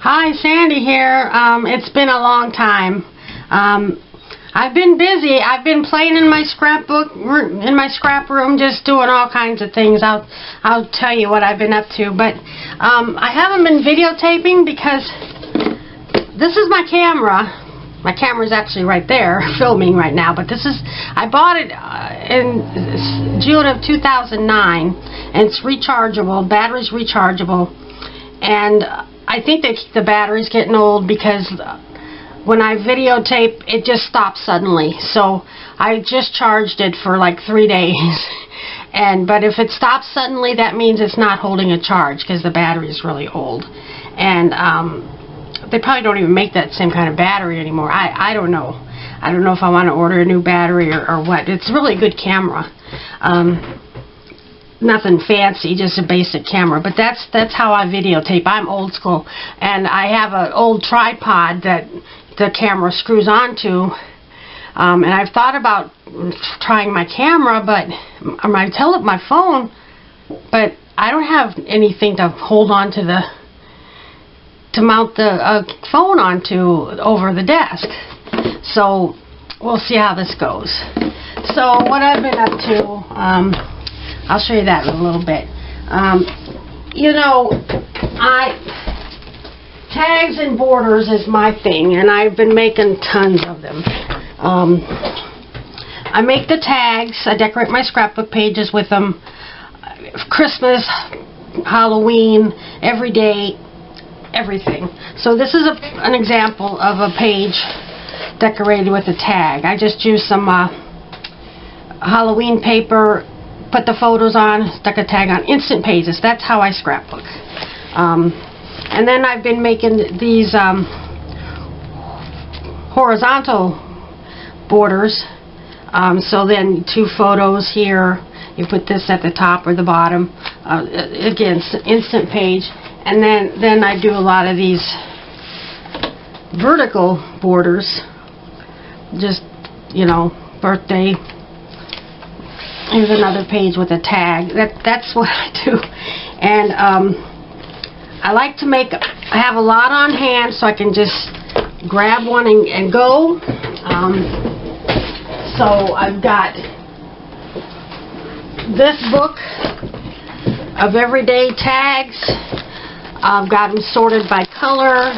Hi, Sandy here. It's been a long time. I've been busy. I've been playing in my scrap room, just doing all kinds of things. I'll tell you what I've been up to. But I haven't been videotaping because this is my camera. My camera's actually right there, filming right now. But I bought it in June of 2009, and it's rechargeable. Battery's rechargeable, and I think that the battery's getting old because when I videotape, it just stops suddenly. So I just charged it for like 3 days. But if it stops suddenly, that means it's not holding a charge because the battery is really old. And they probably don't even make that same kind of battery anymore. I don't know. I don't know if I want to order a new battery or what. It's a really good camera. Nothing fancy, just a basic camera. But that's how I videotape. I'm old school. And I have an old tripod that the camera screws onto. And I've thought about trying my camera, or my phone, but I don't have anything to hold on to mount the phone onto over the desk. So we'll see how this goes. So what I've been up to, I'll show you that in a little bit. Tags and borders is my thing, and I've been making tons of them. I make the tags. I decorate my scrapbook pages with them. Christmas, Halloween, every day, everything. So this is an example of a page decorated with a tag. I just used some Halloween paper, put the photos on, stuck a tag on. Instant Pages. That's how I scrapbook. And then I've been making these horizontal borders. So then 2 photos here. You put this at the top or the bottom. Again, Instant Page. And then I do a lot of these vertical borders. Just, birthday. Here's another page with a tag. That's what I do. And I like to I have a lot on hand so I can just grab one and go. So I've got this book of everyday tags. I've got them sorted by color.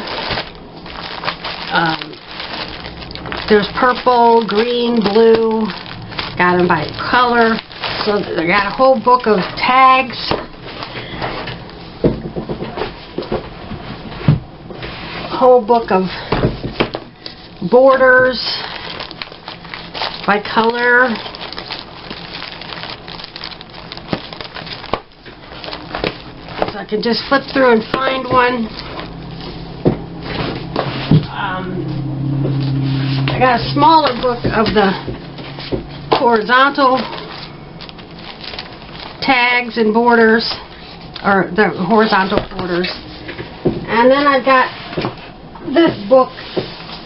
There's purple, green, blue. Got them by color. So I got a whole book of tags. Whole book of borders by color. So I can just flip through and find one. I got a smaller book of the horizontal tags and borders, or the horizontal borders. And then I've got this book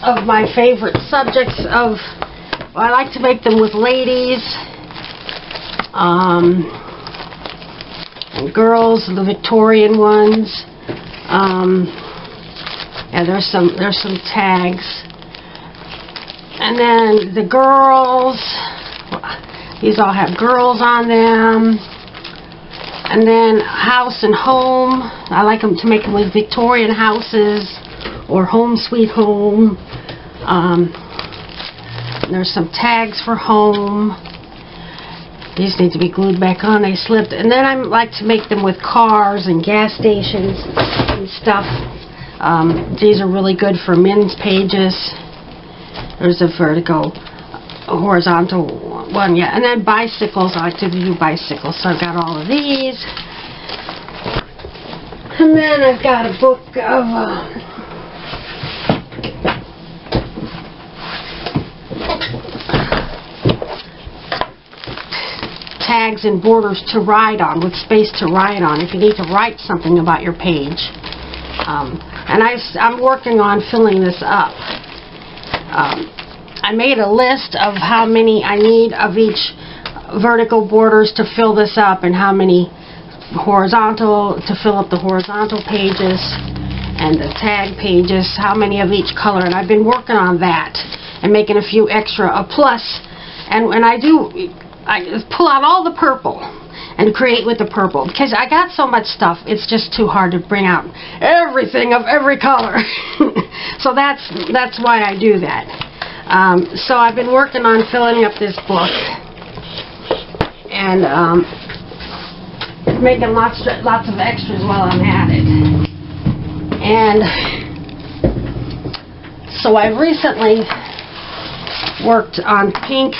of my favorite subjects I like to make them with ladies, and girls, the Victorian ones. Yeah, there's some tags. And then the girls, these all have girls on them. And then house and home. I like them to make them with Victorian houses or home sweet home. There's some tags for home. These need to be glued back on. They slipped. And then I like to make them with cars and gas stations and stuff. These are really good for men's pages. There's a vertical, a horizontal one, yeah. And then bicycles. I like to do bicycles. So I've got all of these. And then I've got a book of tags and borders to write on, with space to write on if you need to write something about your page. And I'm working on filling this up. I made a list of how many I need of each vertical borders to fill this up, and how many horizontal to fill up the horizontal pages. and the tag pages, how many of each color, and I've been working on that and making a few extra, a plus, and when I pull out all the purple and create with the purple, because I got so much stuff, it's just too hard to bring out everything of every color. So that's why I do that. So I've been working on filling up this book and making lots of extras while I'm at it. And so I've recently worked on pink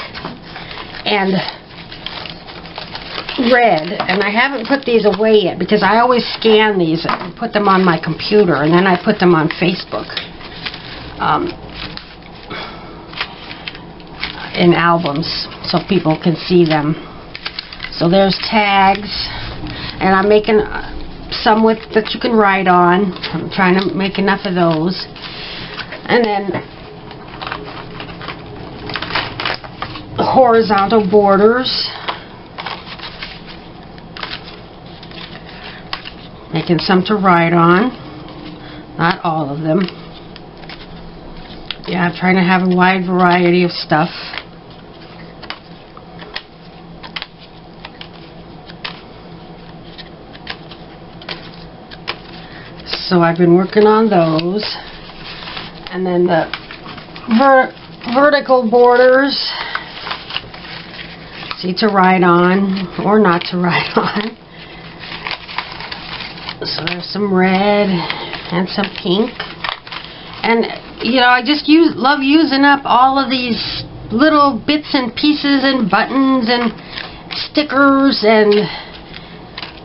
and red, and I haven't put these away yet because I always scan these and put them on my computer, and then I put them on Facebook in albums so people can see them. So there's tags, and I'm making some with that you can write on. I'm trying to make enough of those, and then horizontal borders, making some to write on, not all of them. Yeah, I'm trying to have a wide variety of stuff. So I've been working on those, and then the vertical borders, see, to write on or not to write on. So there's some red and some pink, and you know, I just love using up all of these little bits and pieces and buttons and stickers, and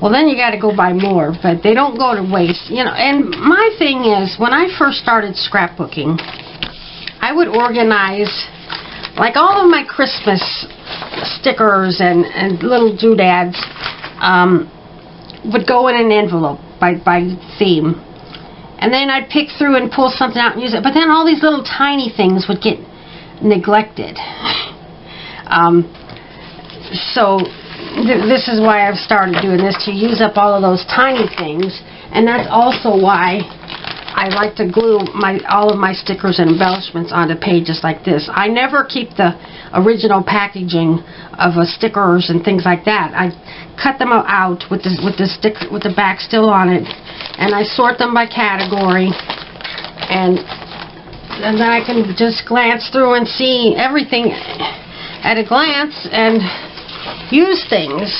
well, then you got to go buy more, but they don't go to waste, you know. And my thing is, when I first started scrapbooking, I would organize like all of my Christmas stickers and little doodads would go in an envelope by theme, and then I'd pick through and pull something out and use it, but then all these little tiny things would get neglected. So this is why I've started doing this, to use up all of those tiny things, and that's also why I like to glue all of my stickers and embellishments onto pages like this. I never keep the original packaging of stickers and things like that. I cut them out with the back still on it, and I sort them by category, and then I can just glance through and see everything at a glance and use things.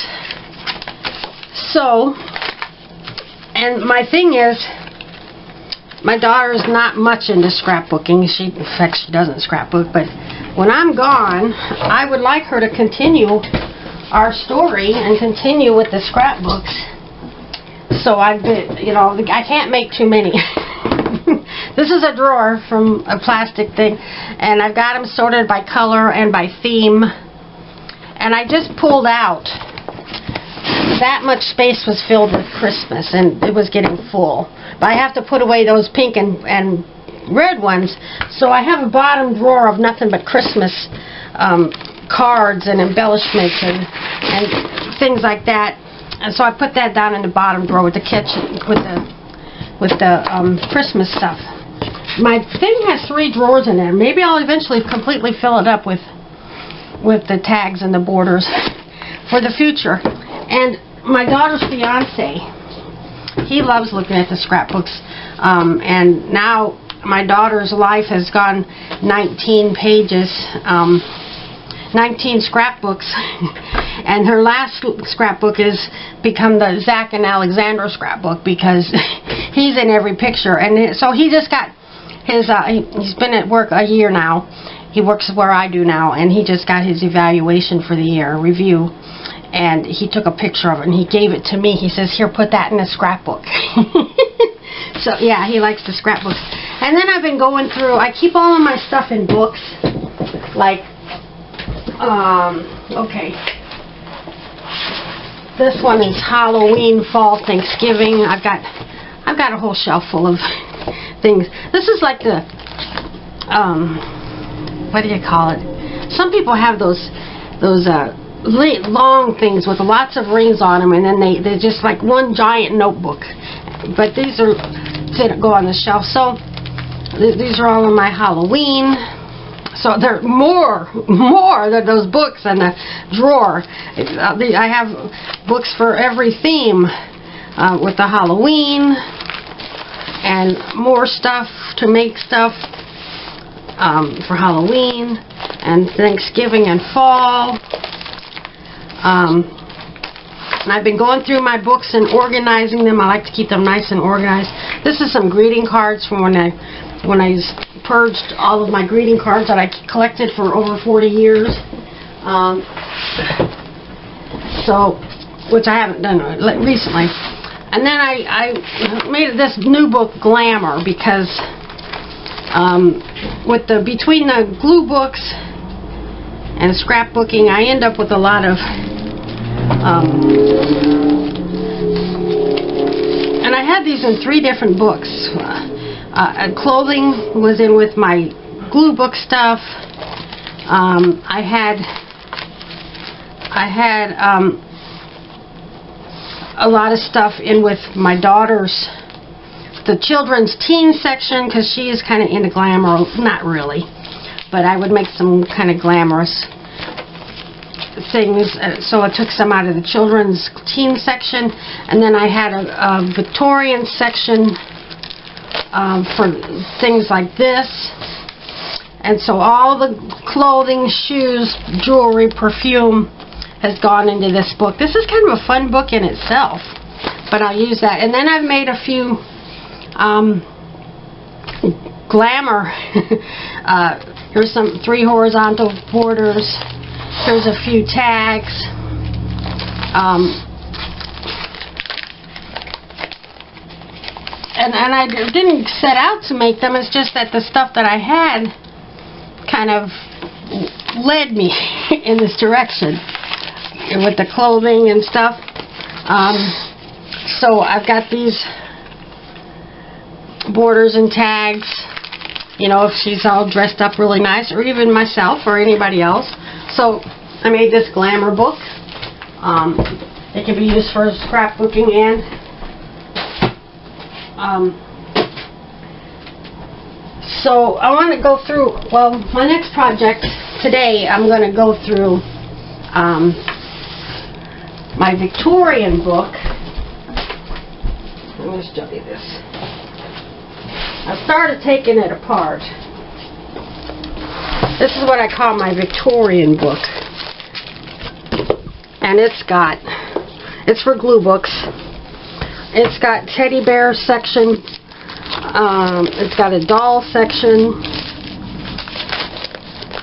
So, and my thing is, my daughter's not much into scrapbooking. In fact, she doesn't scrapbook, but when I'm gone, I would like her to continue our story and continue with the scrapbooks. So I've been, you know, I can't make too many. This is a drawer from a plastic thing, and I've got them sorted by color and by theme. And I just pulled out, that much space was filled with Christmas, and it was getting full. But I have to put away those pink and red ones, so I have a bottom drawer of nothing but Christmas cards and embellishments and things like that. And so I put that down in the bottom drawer with the kitchen, with the Christmas stuff. My thing has 3 drawers in there. Maybe I'll eventually completely fill it up with the tags and the borders for the future. And my daughter's fiance, he loves looking at the scrapbooks, and now my daughter's life has gone 19 pages, 19 scrapbooks, and her last scrapbook has become the Zach and Alexandra scrapbook because he's in every picture. And so he just got his, he's been at work a year now. He works where I do now, and he just got his evaluation for the year, review, and he took a picture of it and he gave it to me. He says, "Here, put that in a scrapbook." So yeah, he likes the scrapbooks. And then I've been going through, I keep all of my stuff in books, like, okay, this one is Halloween, Fall, Thanksgiving. I've got a whole shelf full of things. This is like the, what do you call it? Some people have those long things with lots of rings on them, and then they're just like one giant notebook. But these are go on the shelf. So these are all in my Halloween. So there are more than those books in the drawer. I have books for every theme with the Halloween and more stuff to make stuff for Halloween and Thanksgiving and fall. And I've been going through my books and organizing them. I like to keep them nice and organized. This is some greeting cards from when I purged all of my greeting cards that I collected for over 40 years. Which I haven't done recently. And then I made this new book, Glamour, because between the glue books and scrapbooking, I end up with a lot of and I had these in 3 different books. Clothing was in with my glue book stuff. I had a lot of stuff in with my daughter's, the children's teen section, because she is kind of into glamour. Not really, but I would make some kind of glamorous things, so I took some out of the children's teen section, and then I had a Victorian section for things like this. And so all the clothing, shoes, jewelry, perfume has gone into this book. This is kind of a fun book in itself, but I'll use that. And then I've made a few glamour. Here's 3 horizontal borders. Here's a few tags. And I didn't set out to make them. It's just that the stuff that I had kind of led me in this direction with the clothing and stuff. So I've got these borders and tags, you know, if she's all dressed up really nice, or even myself or anybody else. So I made this glamour book. It can be used for scrapbooking and so I want to go through, well, my next project today, I'm going to go through my Victorian book. I'm going to show you this. I started taking it apart. This is what I call my Victorian book. And it's for glue books. It's got teddy bear section. It's got a doll section.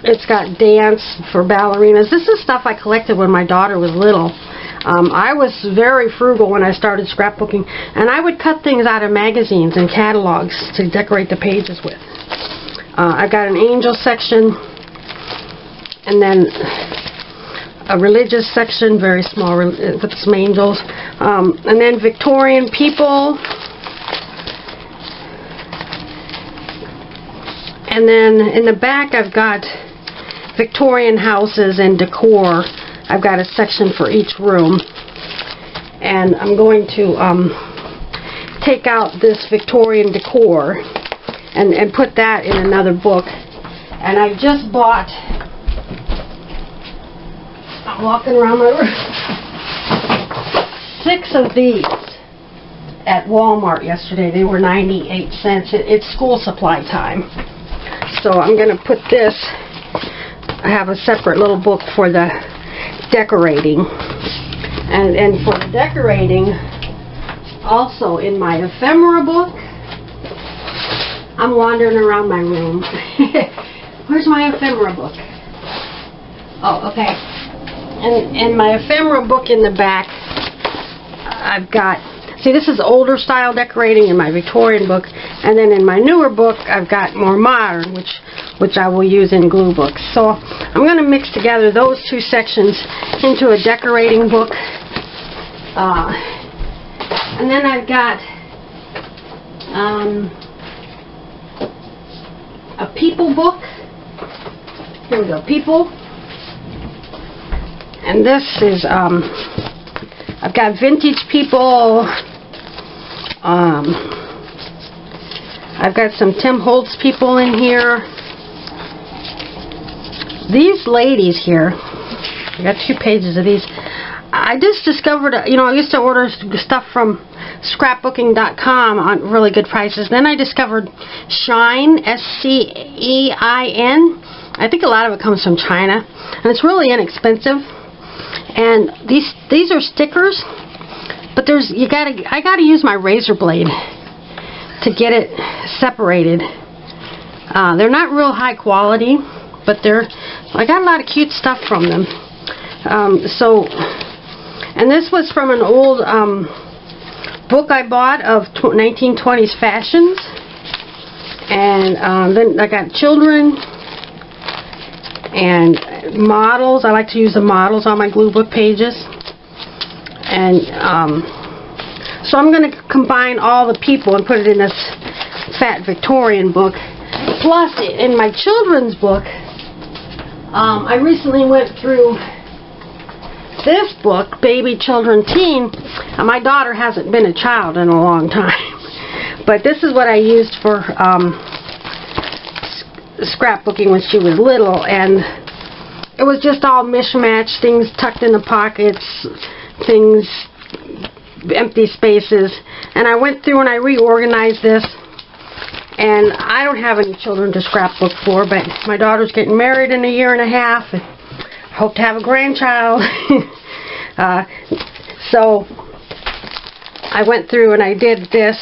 It's got dance for ballerinas. This is stuff I collected when my daughter was little. I was very frugal when I started scrapbooking, and I would cut things out of magazines and catalogs to decorate the pages with. I've got an angel section, and then a religious section, very small, with some angels, and then Victorian people, and then in the back I've got Victorian houses and decor. I've got a section for each room, and I'm going to take out this Victorian decor and put that in another book. And I just bought, I'm walking around my room, 6 of these at Walmart yesterday. They were 98 cents. It's school supply time. So I'm going to put this, I have a separate little book for the decorating. And for the decorating, also in my ephemera book, I'm wandering around my room. Where's my ephemera book? Oh, okay. And in my ephemera book in the back, I've got, see, this is older style decorating in my Victorian book, and then in my newer book I've got more modern, which I will use in glue books. So I'm going to mix together those 2 sections into a decorating book. And then I've got a people book. Here we go, people. And this is, I've got vintage people, I've got some Tim Holtz people in here. These ladies here, I got 2 pages of these. I just discovered, I used to order stuff from scrapbooking.com on really good prices. Then I discovered Shein, S-C-E-I-N. I think a lot of it comes from China, and it's really inexpensive. And these are stickers, but I gotta use my razor blade to get it separated. They're not real high quality, but I got a lot of cute stuff from them. And this was from an old book I bought of 1920s fashions. And then I got children and models. I like to use the models on my glue book pages. And so I'm going to combine all the people and put it in this fat Victorian book. Plus, in my children's book, I recently went through this book, Baby, Children, Teen. My daughter hasn't been a child in a long time. But this is what I used for scrapbooking when she was little. And it was just all mishmash, things tucked in the pockets, things, empty spaces. And I went through and I reorganized this. And I don't have any children to scrapbook for, but my daughter's getting married in a year and a half. And hope to have a grandchild. So I went through and I did this.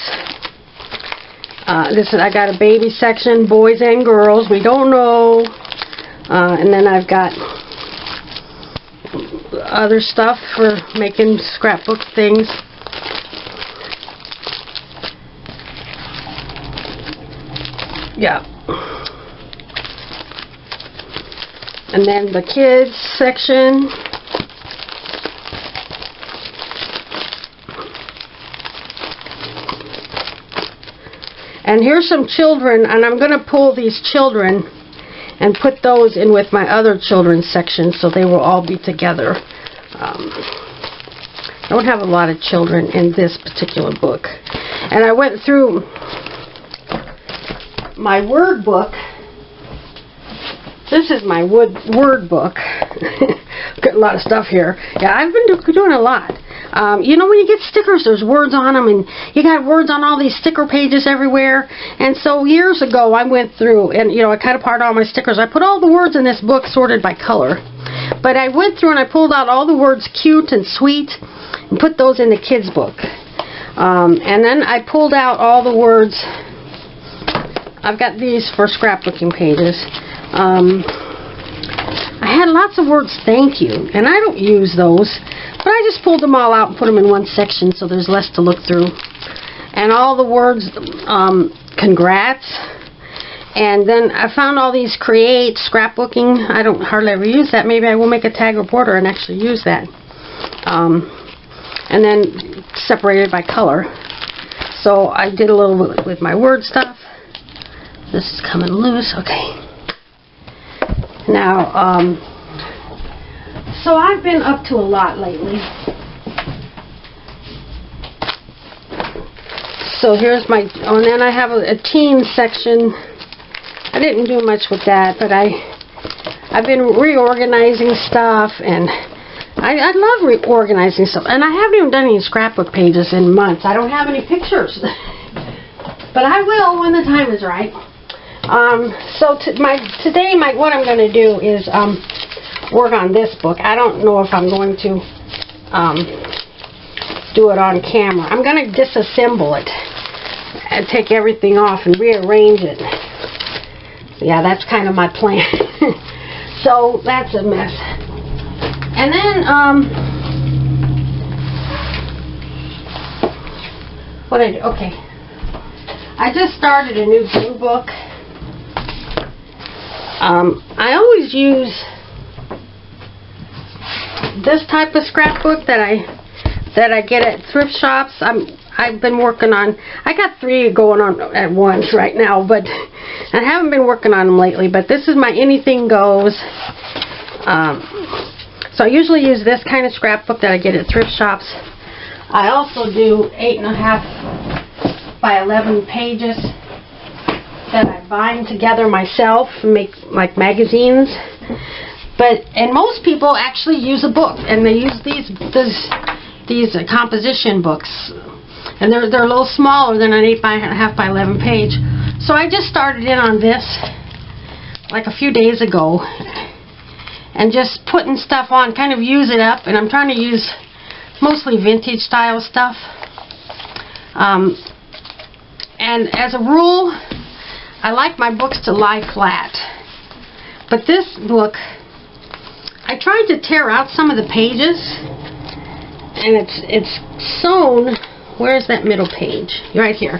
I got a baby section, boys and girls. We don't know. And then I've got other stuff for making scrapbook things. Yeah. And then the kids section. And here's some children, and I'm going to pull these children and put those in with my other children's section so they will all be together. I don't have a lot of children in this particular book. And I went through my word book. This is my word book. Got a lot of stuff here. Yeah, I've been doing a lot. When you get stickers, there's words on them, and you got words on all these sticker pages everywhere. And so years ago, I went through, and I cut apart all my stickers. I put all the words in this book sorted by color. But I went through and I pulled out all the words cute and sweet and put those in the kids' book. And then I pulled out all the words. I've got these for scrapbooking pages. I had lots of words thank you, and I don't use those, but I just pulled them all out and put them in one section so there's less to look through. And all the words congrats. And then I found all these create scrapbooking. I don't hardly ever use that. Maybe I will make a tag reporter and actually use that. And then separated by color. So I did a little bit with my word stuff. This is coming loose. Okay. Now, so I've been up to a lot lately. So here's my, and then I have a teen section. I didn't do much with that, but I've been reorganizing stuff, and I love reorganizing stuff. And I haven't even done any scrapbook pages in months. I don't have any pictures, but I will when the time is right. So today what I'm going to do is work on this book. I don't know if I'm going to do it on camera. I'm going to disassemble it and take everything off and rearrange it. Yeah, that's kind of my plan. So that's a mess. And then what I do? Okay, I just started a new glue book. I always use this type of scrapbook that I get at thrift shops. I've been working on, I got 3 going on at once right now, but I haven't been working on them lately. But this is my Anything Goes. So I usually use this kind of scrapbook that I get at thrift shops. I also do 8.5 by 11 pages. that I bind together myself and make like magazines. And most people actually use a book, and they use these composition books, and they're a little smaller than an 8.5 by 11 page. So I just started in on this like a few days ago, and just putting stuff on, kind of use it up, and I'm trying to use mostly vintage style stuff. And as a rule, I like my books to lie flat. But this book, I tried to tear out some of the pages, and it's sewn. Where's that middle page? Right here.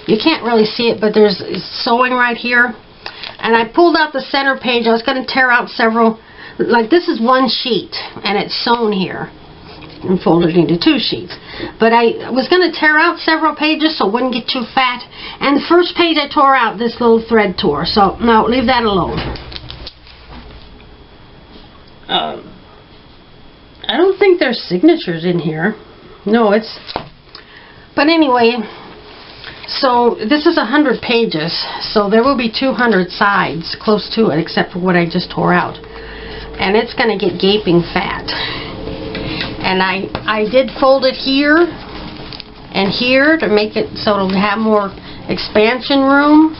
You can't really see it, but there's sewing right here. And I pulled out the center page. I was going to tear out several, like this is one sheet, and it's sewn here and folded into two sheets. But I was going to tear out several pages so it wouldn't get too fat. And the first page I tore out, this little thread tore. So, no, leave that alone. I don't think there's signatures in here. No, it's... But anyway, so this is 100 pages. So there will be 200 sides close to it, except for what I just tore out. And it's going to get gaping fat. And I did fold it here and here to make it so it'll have more expansion room.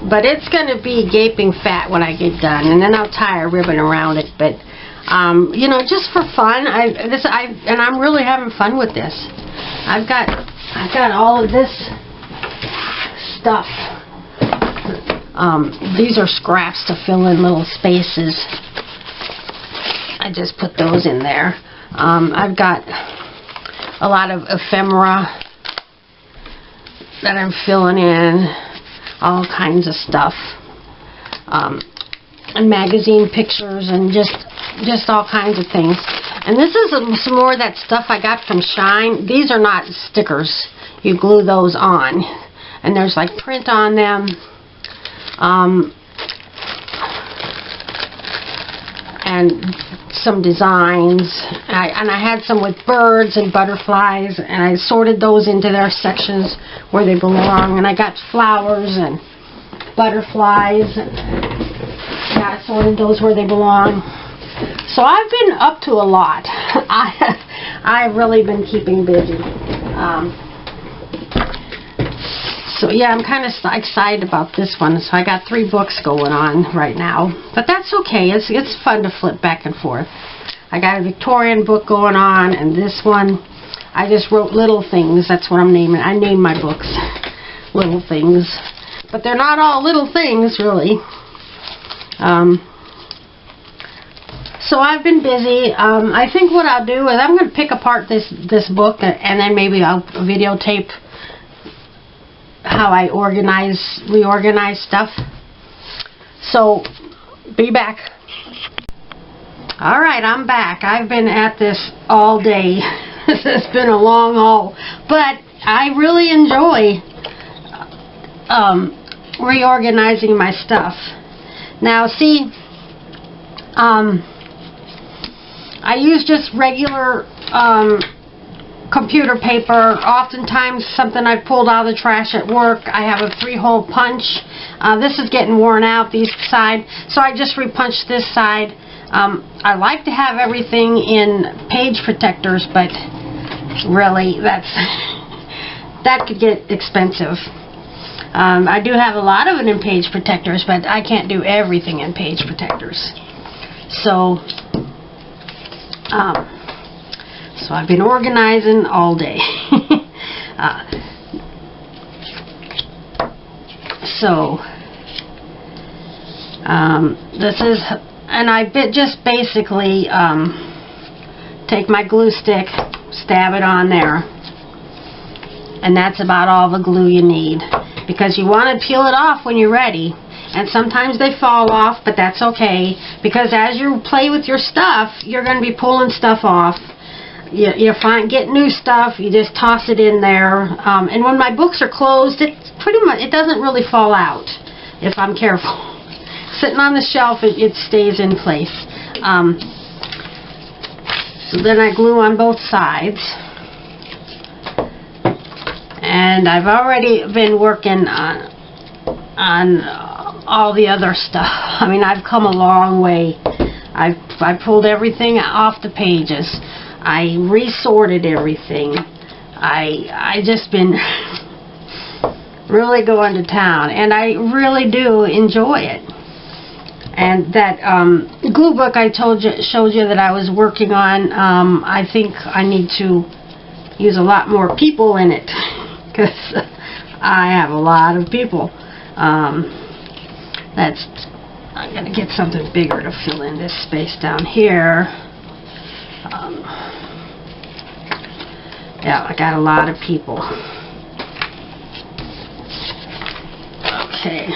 But it's going to be gaping fat when I get done, and then I'll tie a ribbon around it. But you know, just for fun, and I'm really having fun with this. I've got all of this stuff. These are scraps to fill in little spaces. I just put those in there. I've got a lot of ephemera that I'm filling in, all kinds of stuff, and magazine pictures, and just all kinds of things. And this is some more of that stuff I got from Shine. These are not stickers. You glue those on, and there's like print on them. And some designs, and I had some with birds and butterflies, and I sorted those into their sections where they belong. And I got flowers and butterflies, and yeah, I sorted those where they belong. So I've been up to a lot. I've really been keeping busy. So yeah, I'm kind of excited about this one. So I got 3 books going on right now, but that's okay. It's fun to flip back and forth. I got a Victorian book going on, and this one I just wrote Little Things. That's what I'm naming. I name my books Little Things, but they're not all little things really. So I've been busy. I think what I'll do is I'm going to pick apart this book, and then maybe I'll videotape how I reorganize stuff. So, be back. Alright, I'm back. I've been at this all day. This has been a long haul. But I really enjoy reorganizing my stuff. Now, see, I use just regular computer paper. Oftentimes something I pulled out of the trash at work. I have a 3-hole punch. This is getting worn out, this side, so I just repunched this side. I like to have everything in page protectors, but really that could get expensive. I do have a lot of it in page protectors, but I can't do everything in page protectors. So so I've been organizing all day. This is, and I just basically take my glue stick, stab it on there, and that's about all the glue you need, because you want to peel it off when you're ready. And sometimes they fall off, but that's okay, because as you play with your stuff, you're going to be pulling stuff off. You get new stuff, you just toss it in there. And when my books are closed, it doesn't really fall out if I'm careful. Sitting on the shelf, it stays in place. So then I glue on both sides. And I've already been working on all the other stuff. I mean, I've come a long way. I pulled everything off the pages. I resorted everything. I just been really going to town, and I really do enjoy it. And that glue book I showed you that I was working on, I think I need to use a lot more people in it, because I have a lot of people. I'm going to get something bigger to fill in this space down here. Yeah, I got a lot of people. Okay.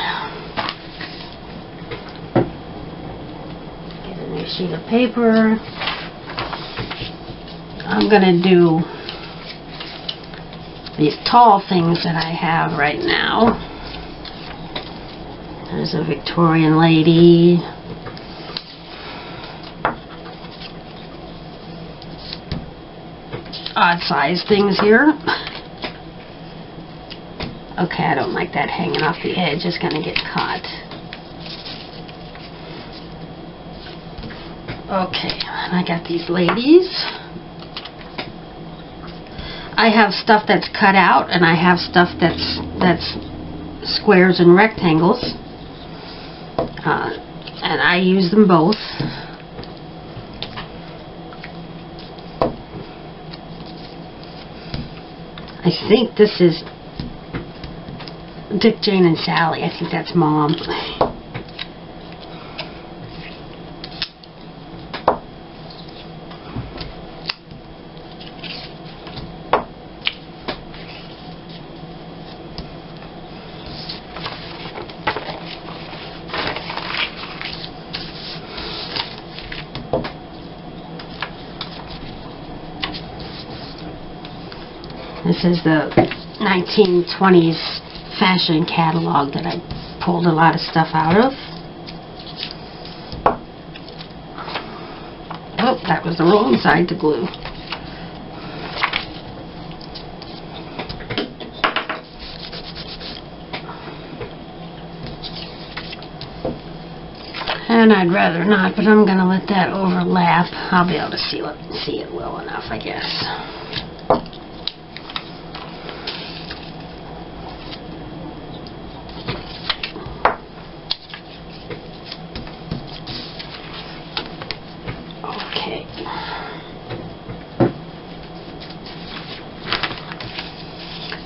Get a new sheet of paper. I'm going to do these tall things that I have right now. There's a Victorian lady. Odd size things here. Okay, I don't like that hanging off the edge. It's going to get caught. Okay, and I got these ladies. I have stuff that's cut out, and I have stuff that's squares and rectangles. And I use them both. I think this is Dick, Jane, and Sally. I think that's Mom. This is the 1920s fashion catalog that I pulled a lot of stuff out of. Oh, that was the wrong side to glue. And I'd rather not, but I'm going to let that overlap. I'll be able to see it well enough, I guess.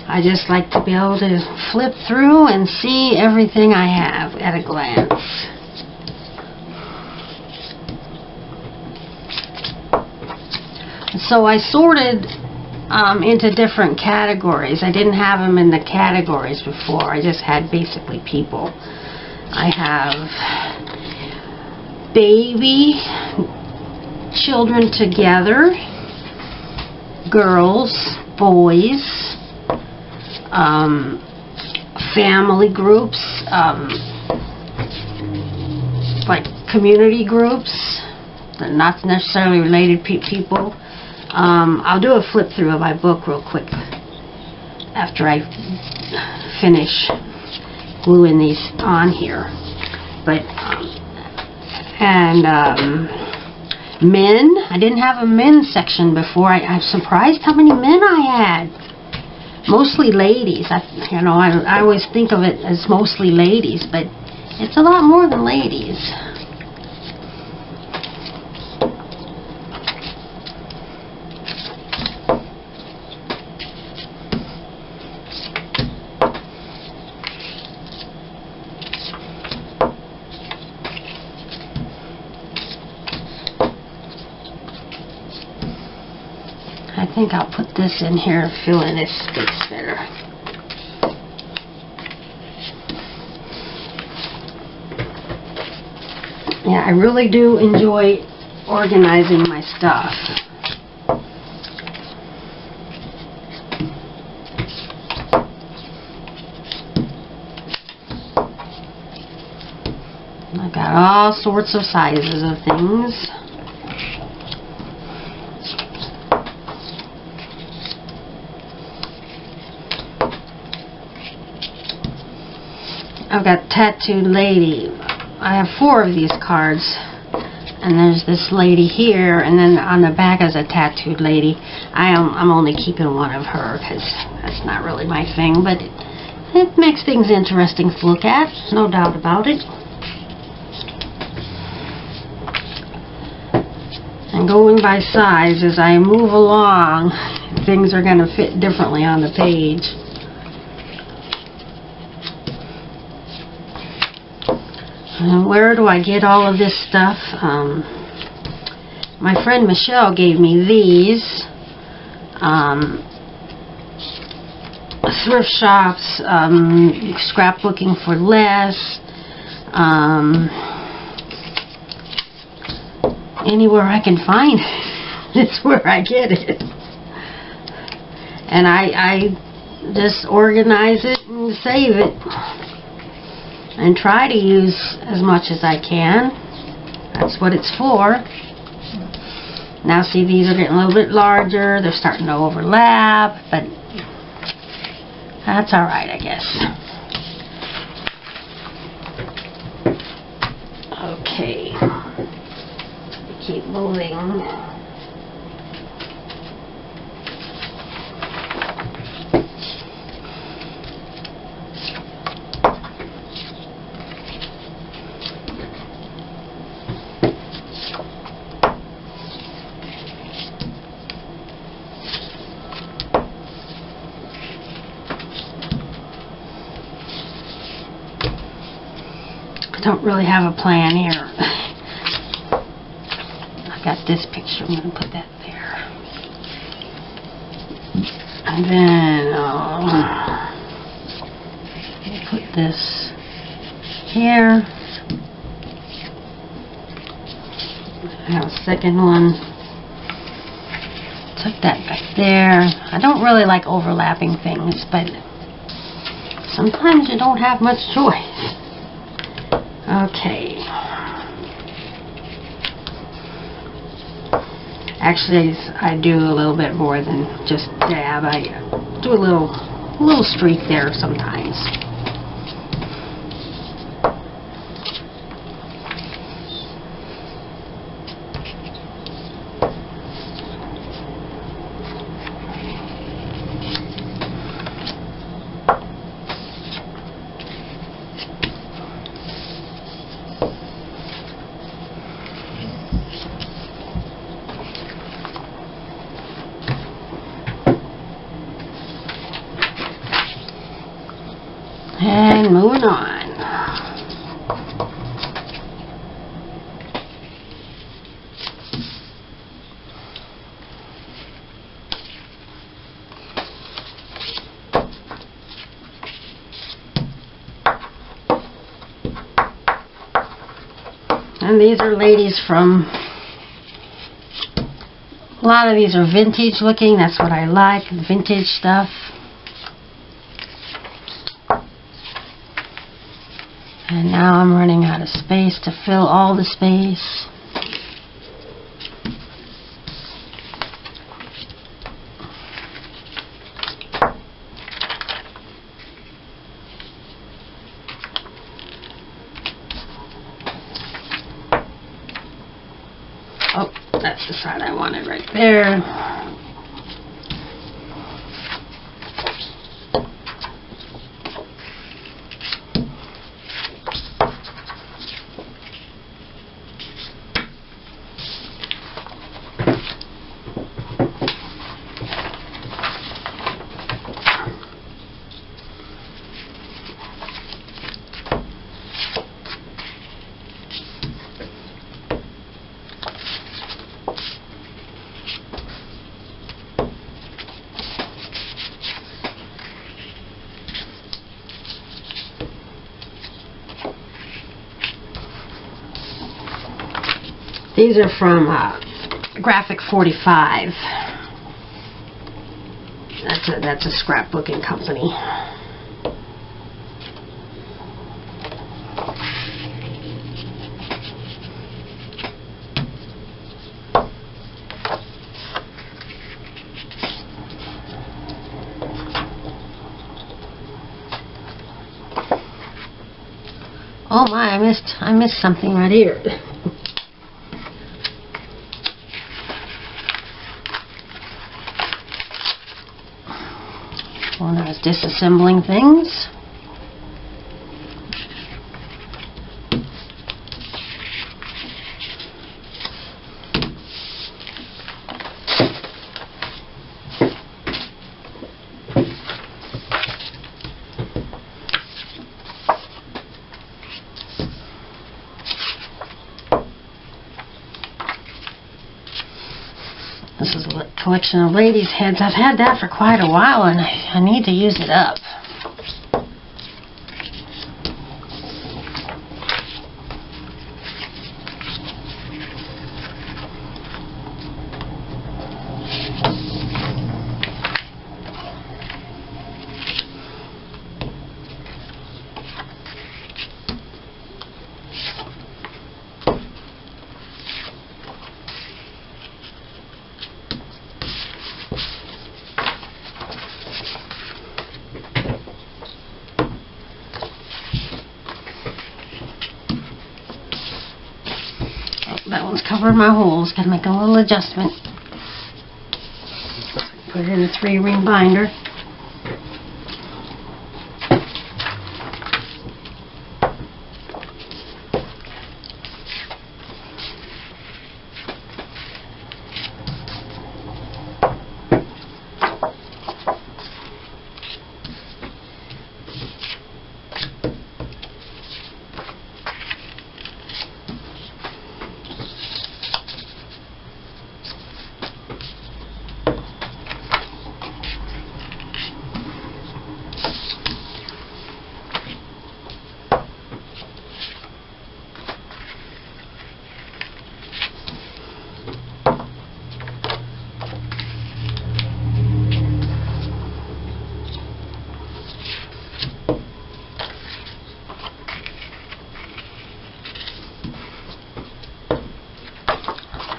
I just like to be able to flip through and see everything I have at a glance. So I sorted into different categories. I didn't have them in the categories before. I just had basically people. I have baby, children together, girls, boys, family groups, like community groups, not necessarily related people. I'll do a flip through of my book real quick after I finish gluing these on here. But men, I didn't have a men's section before. I'm surprised how many men I had. Mostly ladies. I always think of it as mostly ladies, but it's a lot more than ladies. I think I'll put this in here, fill in this space better. Yeah, I really do enjoy organizing my stuff. I got all sorts of sizes of things. I've got Tattooed Lady. I have 4 of these cards. And there's this lady here, and then on the back is a Tattooed Lady. I'm only keeping one of her because that's not really my thing, but it makes things interesting to look at, no doubt about it. And going by size, as I move along, things are going to fit differently on the page. And where do I get all of this stuff? My friend Michelle gave me these. Thrift shops, scrapbooking for less, anywhere I can find it. It's where I get it. And I just organize it and save it. And try to use as much as I can. That's what it's for. Now see, these are getting a little bit larger. They're starting to overlap, but that's alright, I guess. Okay. Keep moving. Don't really have a plan here. I've got this picture. I'm going to put that there. And then we'll put this here. I have a second one. Tuck that back there. I don't really like overlapping things, but sometimes you don't have much choice. Okay. Actually, I do a little bit more than just dab. I do a little streak there sometimes. And moving on. And these are ladies from, a lot of these are vintage looking. That's what I like, vintage stuff. And now I'm running out of space to fill all the space. Oh, that's the side I wanted right there. These are from Graphic 45. That's a scrapbooking company. Oh my, I missed something right here. When I was disassembling things. This is a collection of ladies' heads. I've had that for quite a while and I need to use it up. That one's covering my holes. Gotta make a little adjustment. Put it in a 3-ring binder.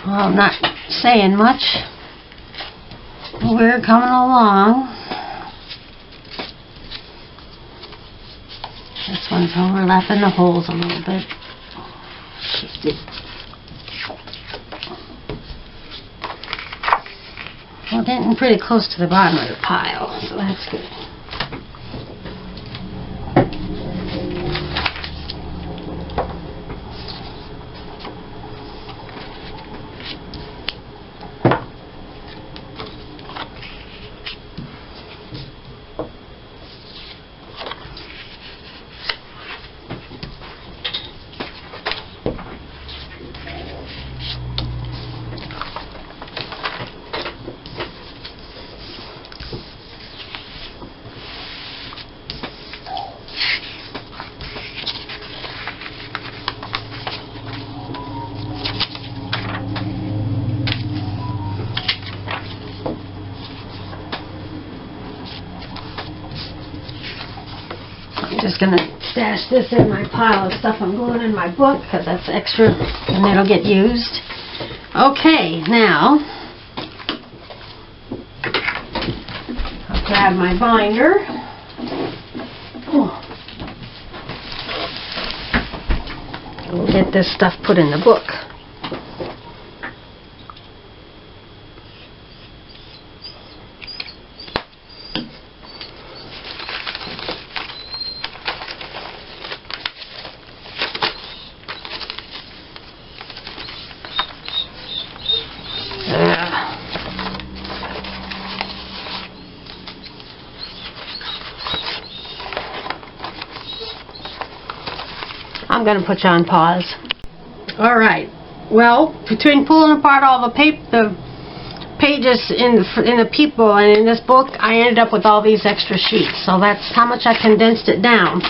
Well, I'm not saying much. We're coming along. This one's overlapping the holes a little bit. Shift it. Well, getting pretty close to the bottom of the pile, so that's good. Just gonna stash this in my pile of stuff I'm gluing in my book because that's extra and it'll get used. Okay, now I'll grab my binder. We'll get this stuff put in the book. I'm going to put you on pause. Alright, well, between pulling apart all the pages in the people and in this book, I ended up with all these extra sheets. So that's how much I condensed it down.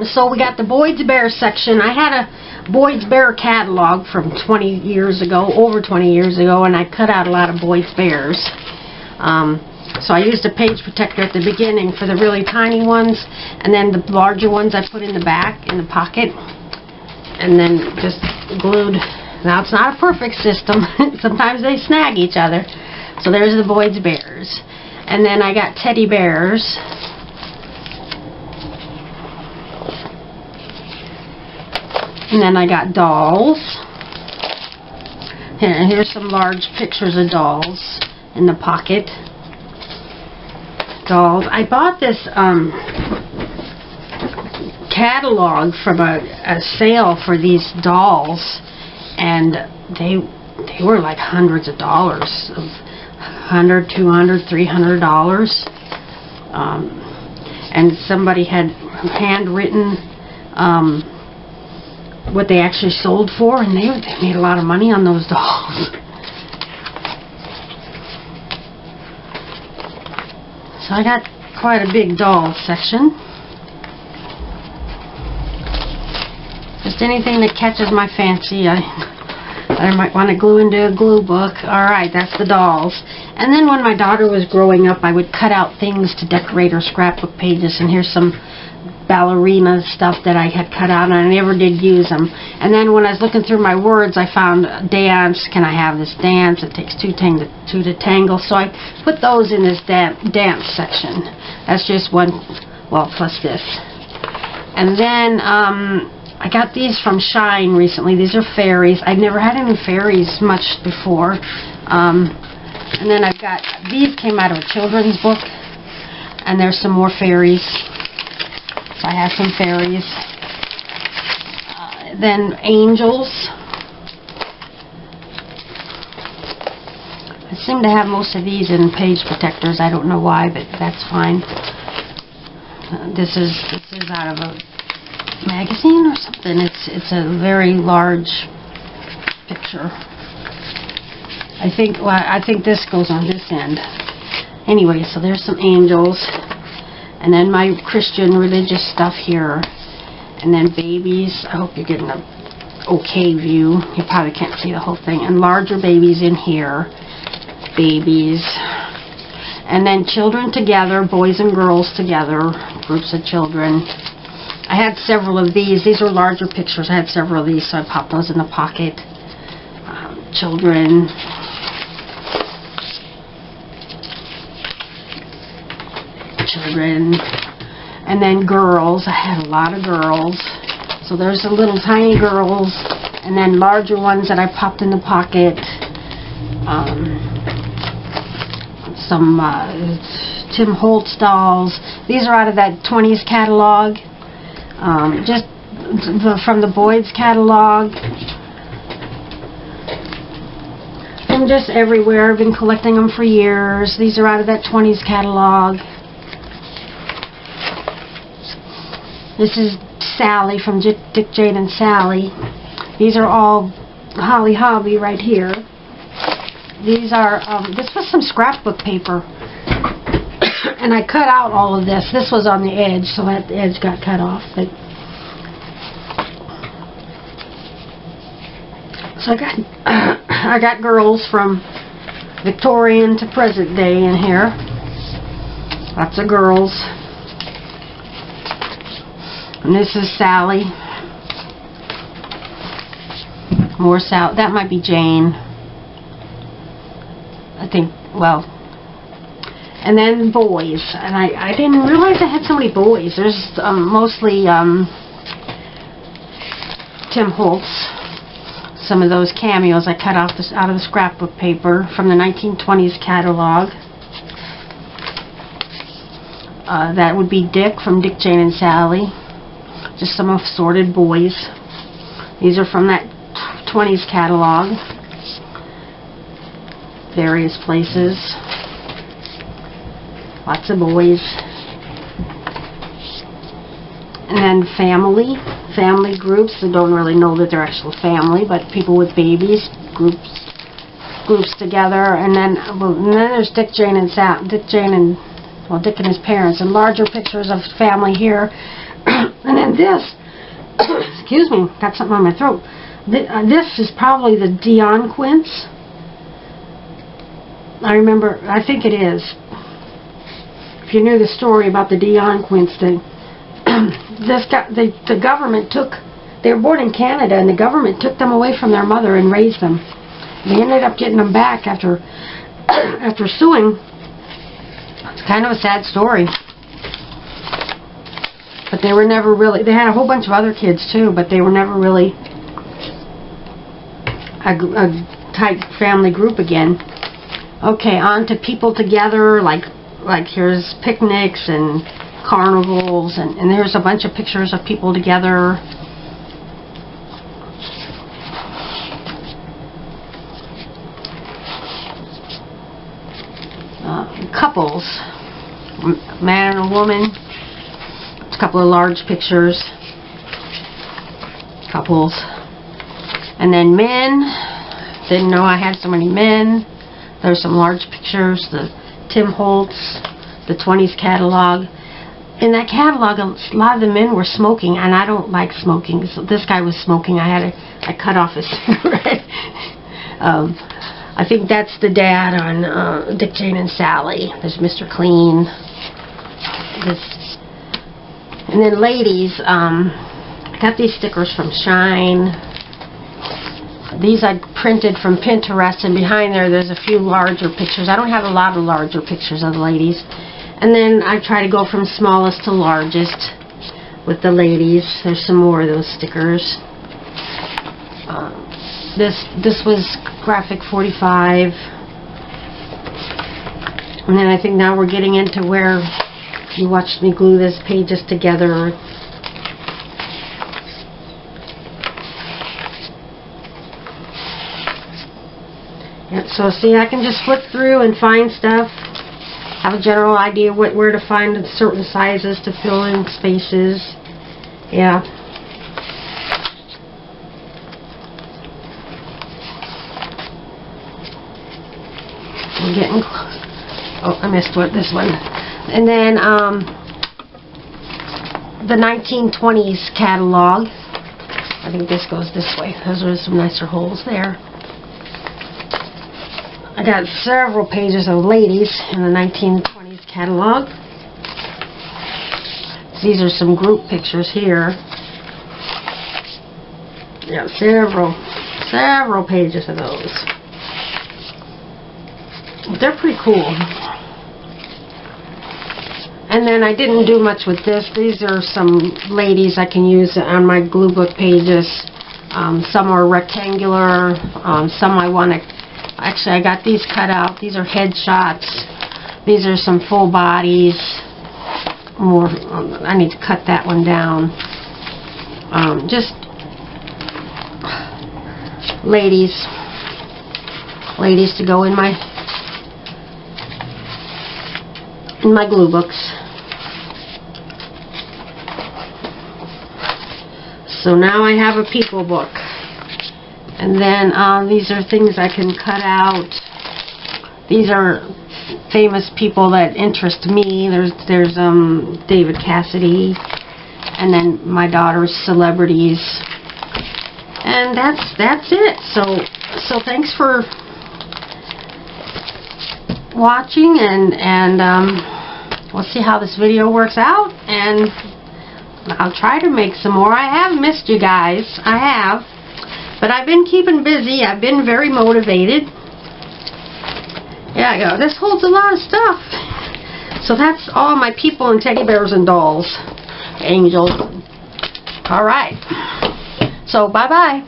So we got the Boyd's Bear section. I had a Boyd's Bear catalog from 20 years ago, over 20 years ago, and I cut out a lot of Boyd's Bears. So I used a page protector at the beginning for the really tiny ones, and then the larger ones I put in the back, in the pocket, and then just glued. Now it's not a perfect system. Sometimes they snag each other. So there's the Boyd's Bears. And then I got teddy bears. And then I got dolls. Here's some large pictures of dolls in the pocket. Dolls. I bought this catalog from a sale for these dolls, and they were like hundreds of dollars, of $100, $200, $300. And somebody had handwritten what they actually sold for, and they made a lot of money on those dolls. So I got quite a big doll section. Just anything that catches my fancy, I might want to glue into a glue book. Alright, that's the dolls. And then when my daughter was growing up, I would cut out things to decorate her scrapbook pages, and here's some ballerina stuff that I had cut out, and I never did use them. And then when I was looking through my words, I found dance. Can I have this dance? It takes two to tangle. So I put those in this dance section. That's just one, well, plus this. And then I got these from Shine recently. These are fairies. I've never had any fairies much before. And then I've got, these came out of a children's book, and there's some more fairies. So I have some fairies. Then angels. I seem to have most of these in page protectors. I don't know why, but that's fine. This is out of a magazine or something. It's a very large picture. I think this goes on this end. Anyway, so there's some angels. And then my Christian religious stuff here. And then babies. I hope you're getting an okay view. You probably can't see the whole thing. And larger babies in here. Babies. And then children together, boys and girls together. Groups of children. I had several of these. These are larger pictures. I had several of these, so I popped those in the pocket. Children. Children. And then girls. I had a lot of girls. So there's the little tiny girls, and then larger ones that I popped in the pocket. Some Tim Holtz dolls. These are out of that 20s catalog. Just from the Boyd's catalog. From just everywhere. I've been collecting them for years. These are out of that 20s catalog. This is Sally from Dick, Jane, and Sally. These are all Holly Hobby right here. These are, this was some scrapbook paper. And I cut out all of this. This was on the edge, so that edge got cut off. But so I got girls from Victorian to present day in here. Lots of girls. And this is Sally. More Sally. That might be Jane. I think, well. And then boys. And I didn't realize I had so many boys. There's mostly Tim Holtz. Some of those cameos I cut off out of the scrapbook paper from the 1920s catalog. That would be Dick from Dick, Jane, and Sally. Just some assorted boys. These are from that 20s catalog. Various places. Lots of boys. And then family. Family groups that don't really know that they're actual family, but people with babies. Groups together. And then there's Dick, Jane, and Dick and his parents. And larger pictures of family here. And then this, excuse me, got something on my throat. This is probably the Dion Quince. I think it is. If you knew the story about the Dion Quince thing, the government they were born in Canada, and the government took them away from their mother and raised them. They ended up getting them back after suing. It's kind of a sad story. But they were never really, they had a whole bunch of other kids too, but they were never really a tight family group again. Okay, on to people together, like here's picnics and carnivals, and there's a bunch of pictures of people together. Couples, man and a woman, a couple of large pictures, couples, and then men. Didn't know I had so many men. There's some large pictures, the Tim Holtz, the 20s catalog. In that catalog, a lot of the men were smoking, and I don't like smoking. So this guy was smoking. I cut off his cigarette. I think that's the dad on Dick, Jane, and Sally. There's Mr. Clean. And then ladies, I got these stickers from Shine. These I printed from Pinterest, and behind there's a few larger pictures. I don't have a lot of larger pictures of the ladies. And then I try to go from smallest to largest with the ladies. There's some more of those stickers. This was graphic 45. And then I think now we're getting into where you watched me glue these pages together. Yep, so see, I can just flip through and find stuff. Have a general idea where to find certain sizes to fill in spaces. Yeah. We're getting close. Oh, I missed this one. And then the 1920s catalog. I think this goes this way. Those are some nicer holes there. I got several pages of ladies in the 1920s catalog. These are some group pictures here. Yeah, several pages of those. They're pretty cool. And then I didn't do much with this. These are some ladies I can use on my glue book pages. Some are rectangular. Some I want to... Actually, I got these cut out. These are headshots. These are some full bodies. More. I need to cut that one down. Just ladies to go in my glue books. So now I have a people book. And then these are things I can cut out. These are famous people that interest me. There's David Cassidy, and then my daughter's celebrities, and that's it. So thanks for watching, and we'll see how this video works out, and I'll try to make some more. I have missed you guys. I have. But I've been keeping busy. I've been very motivated. Yeah, I go. This holds a lot of stuff. So that's all my people and teddy bears and dolls. Angels. All right. So bye-bye.